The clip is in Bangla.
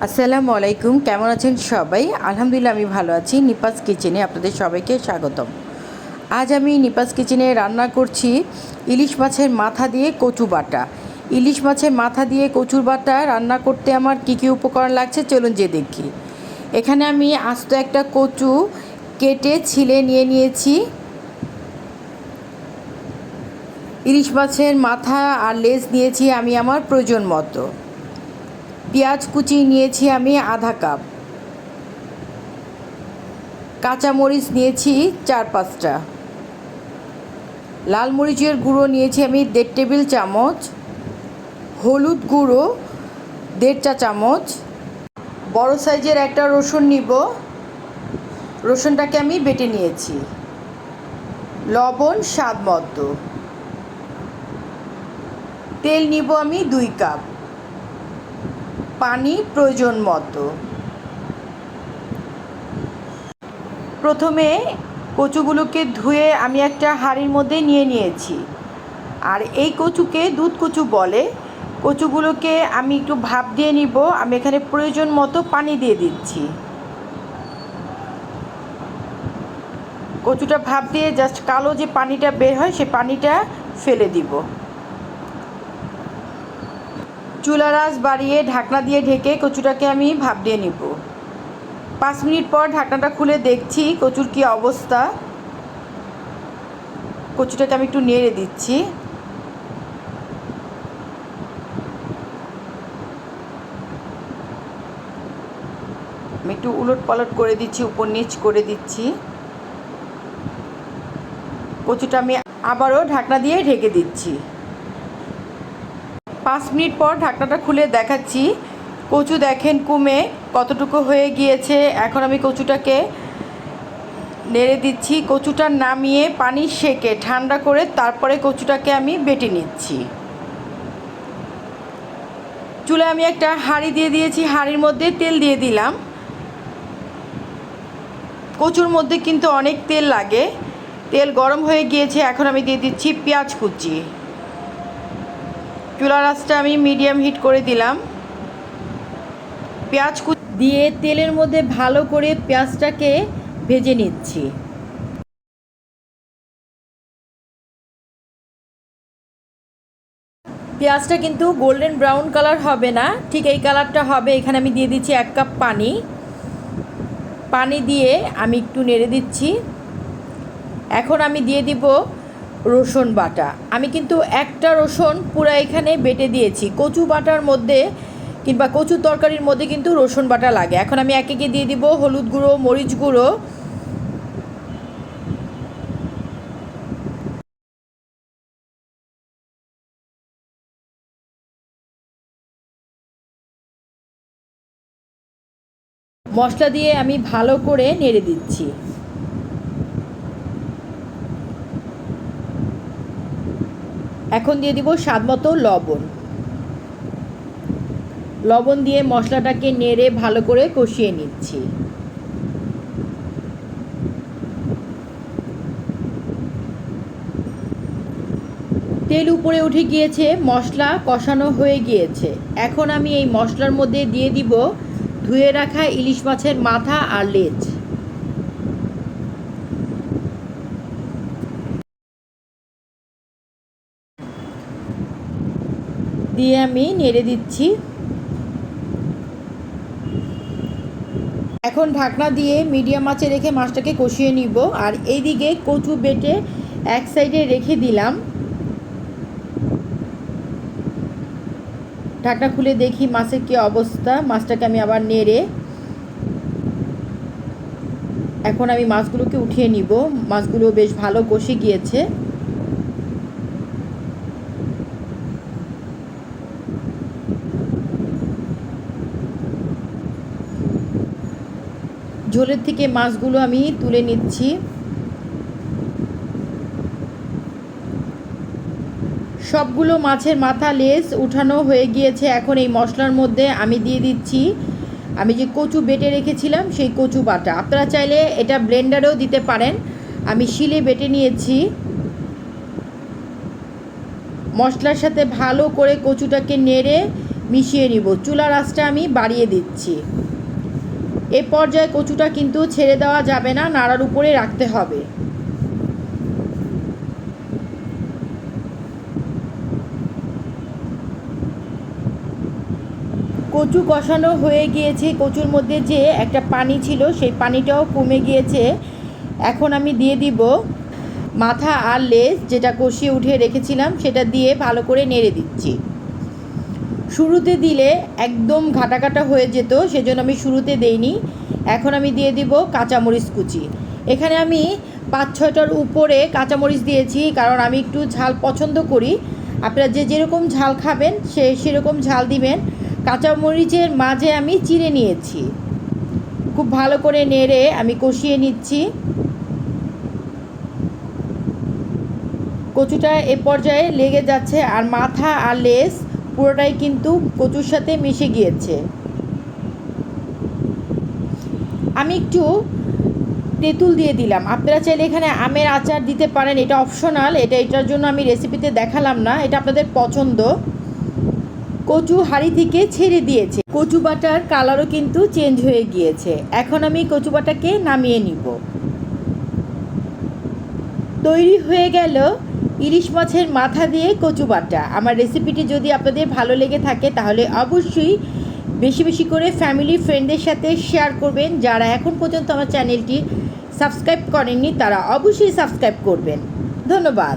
আসসালামু আলাইকুম, কেমন আছেন সবাই? আলহামদুলিল্লাহ আমি ভালো আছি। নিপাস কিচেনে আপনাদের সবাইকে স্বাগতম। আজ আমি নিপাস কিচেনে রান্না করছি ইলিশ মাছের মাথা দিয়ে কচু বাটা। ইলিশ মাছের মাথা দিয়ে কচুর বাটা রান্না করতে আমার কী কী উপকরণ লাগছে চলুন যে দেখি। এখানে আমি আস্ত একটা কচু কেটে ছিলে নিয়ে নিয়েছি। ইলিশ মাছের মাথা আর লেজ নিয়েছি আমি আমার প্রয়োজন মতো। পেঁয়াজ কুচি নিয়েছি আমি আধা কাপ। কাঁচামরিচ নিয়েছি 4-5টা। লাল মরিচের গুঁড়ো নিয়েছি আমি 1.5 টেবিল চামচ। হলুদ গুঁড়ো 1.5 চা চামচ। বড় সাইজের একটা রসুন নিব, রসুনটাকে আমি বেটে নিয়েছি। লবণ স্বাদ মতো। তেল নিব আমি 2 কাপ। পানি প্রয়োজন মতো। প্রথমে কচুগুলোকে ধুয়ে আমি একটা হাঁড়ির মধ্যে নিয়ে নিয়েছি। আর এই কচুকে দুধ কচু বলে। কচুগুলোকে আমি একটু ভাপ দিয়ে নিব। আমি এখানে প্রয়োজন মতো পানি দিয়ে দিচ্ছি। কচুটা ভাপ দিয়ে জাস্ট কালো যে পানিটা বের হয় সে পানিটা ফেলে দিব। চুলার আঁচ বাড়িয়ে ঢাকনা দিয়ে ঢেকে কচুটাকে আমি ভাপ দিয়ে নিব। 5 মিনিট পর ঢাকনাটা খুলে দেখছি কচুর কী অবস্থা। কচুটাকে আমি একটু নেড়ে দিচ্ছি। আমি একটু উলট পালট করে দিচ্ছি, উপর নিচ করে দিচ্ছি। কচুটা আমি আবারও ঢাকনা দিয়ে ঢেকে দিচ্ছি। 5 মিনিট পর ঢাকনাটা খুলে দেখাচ্ছি। কচু দেখেন কমে কতটুকু হয়ে গিয়েছে। এখন আমি কচুটাকে নেড়ে দিচ্ছি। কচুটা নামিয়ে পানি সেকে ঠান্ডা করে তারপরে কচুটাকে আমি বেটে নিচ্ছি। চুলায় আমি একটা হাঁড়ি দিয়ে দিয়েছি, হাঁড়ির মধ্যে তেল দিয়ে দিলাম। কচুর মধ্যে কিন্তু অনেক তেল লাগে। তেল গরম হয়ে গিয়েছে, এখন আমি দিয়ে দিচ্ছি পেঁয়াজ কুচি। চুলার আঁচটা আমি মিডিয়াম হিট করে দিলাম। পেঁয়াজ কুচি দিয়ে তেলের মধ্যে ভালো করে পেঁয়াজটাকে ভেজে নিচ্ছি। পেঁয়াজটা কিন্তু গোল্ডেন ব্রাউন কালার হবে না, ঠিক এই কালারটা হবে। এখানে আমি দিয়ে দিচ্ছি 1 কাপ পানি। পানি দিয়ে আমি একটু নেড়ে দিচ্ছি। এখন আমি দিয়ে দিব রসুন বাটা। আমি কিন্তু একটা রসুন পুরো এখানে বেটে দিয়েছি। কচু বাটার মধ্যে কিংবা কচু তরকারির মধ্যে কিন্তু রসুন বাটা লাগে। এখন আমি একে একে দিয়ে দিব হলুদ গুঁড়ো, মরিচ গুঁড়ো, মশলা দিয়ে আমি ভালো করে নেড়ে দিচ্ছি। এখন দিয়ে দিব স্বাদ মতো লবণ। লবণ দিয়ে মশলাটাকে নেড়ে ভালো করে কষিয়ে নিচ্ছি। তেল উপরে উঠে গিয়েছে, মশলা কষানো হয়ে গিয়েছে। এখন আমি এই মশলার মধ্যে দিয়ে দিব ধুয়ে রাখা ইলিশ মাছের মাথা আর লেজ। দিয়ে আমি নেড়ে দিচ্ছি। এখন ঢাকনা দিয়ে মিডিয়াম আঁচে রেখে মাছটাকে কষিয়ে নিব। আর এইদিকে কচু বেটে এক সাইডে রেখে দিলাম। ঢাকনা খুলে দেখি মাছের কী অবস্থা। মাছটাকে আমি আবার নেড়ে এখন আমি মাছগুলোকে উঠিয়ে নিব। মাছগুলো বেশ ভালো কষে গিয়েছে। ঝোলের থেকে মাছগুলো আমি তুলে নিচ্ছি। সবগুলো মাছের মাথা লেজ উঠানো হয়ে গিয়েছে। এখন এই মশলার মধ্যে আমি দিয়ে দিচ্ছি আমি যে কচু বেটে রেখেছিলাম সেই কচু বাটা। আপনারা চাইলে এটা ব্লেন্ডারেও দিতে পারেন, আমি শিলে বেটে নিয়েছি। মশলার সাথে ভালো করে কচুটাকে নেড়ে মিশিয়ে নিব। চুলার আঁচটা আমি বাড়িয়ে দিচ্ছি। এ পর্যায়ে কচুটা কিন্তু ছেড়ে দেওয়া যাবে না, নাড়ার উপরে রাখতে হবে। কচু কষানো হয়ে গিয়েছে, কচুর মধ্যে যে একটা পানি ছিল সেই পানিটাও কমে গিয়েছে। এখন আমি দিয়ে দিব মাথা আর লেজ, যেটা কষিয়ে উঠিয়ে রেখেছিলাম সেটা দিয়ে ভালো করে নেড়ে দিচ্ছি। শুরুতে দিলে একদম ঘাটা ঘাটা হয়ে যেত, সেজন্য আমি শুরুতে দেইনি। এখন আমি দিয়ে দিব কাঁচামরিচ কুচি। এখানে আমি 5-6টার উপরে কাঁচামরিচ দিয়েছি, কারণ আমি একটু ঝাল পছন্দ করি। আপনারা যে যেরকম ঝাল খাবেন সেরকম ঝাল দিবেন। কাঁচামরিচের মাঝে আমি চিড়ে নিয়েছি। খুব ভালো করে নেড়ে আমি কষিয়ে নিচ্ছি। কচুটা এ পর্যায়ে লেগে যাচ্ছে, আর মাথা আর লেজ পুরোটাই কিন্তু কচুর সাথে মিশে গিয়েছে। আমি একটু তেঁতুল দিয়ে দিলাম। আপনারা চাইলে এখানে আমের আচার দিতে পারেন, এটা অপশনাল। এটার জন্য আমি রেসিপিতে দেখালাম না, এটা আপনাদের পছন্দ। কচু হাঁড়ি থেকে ছেড়ে দিয়েছে, কচু বাটার কালারও কিন্তু চেঞ্জ হয়ে গিয়েছে। এখন আমি কচু বাটাকে নামিয়ে নিব। তৈরি হয়ে গেল ইলিশ মাছের মাথা দিয়ে কচু বাটা। আমার রেসিপিটি যদি আপনাদের ভালো লেগে থাকে তাহলে অবশ্যই বেশি বেশি করে ফ্যামিলি ফ্রেন্ডদের সাথে শেয়ার করবেন। যারা এখন পর্যন্ত আমার চ্যানেলটি সাবস্ক্রাইব করেননি তারা অবশ্যই সাবস্ক্রাইব করবেন। ধন্যবাদ।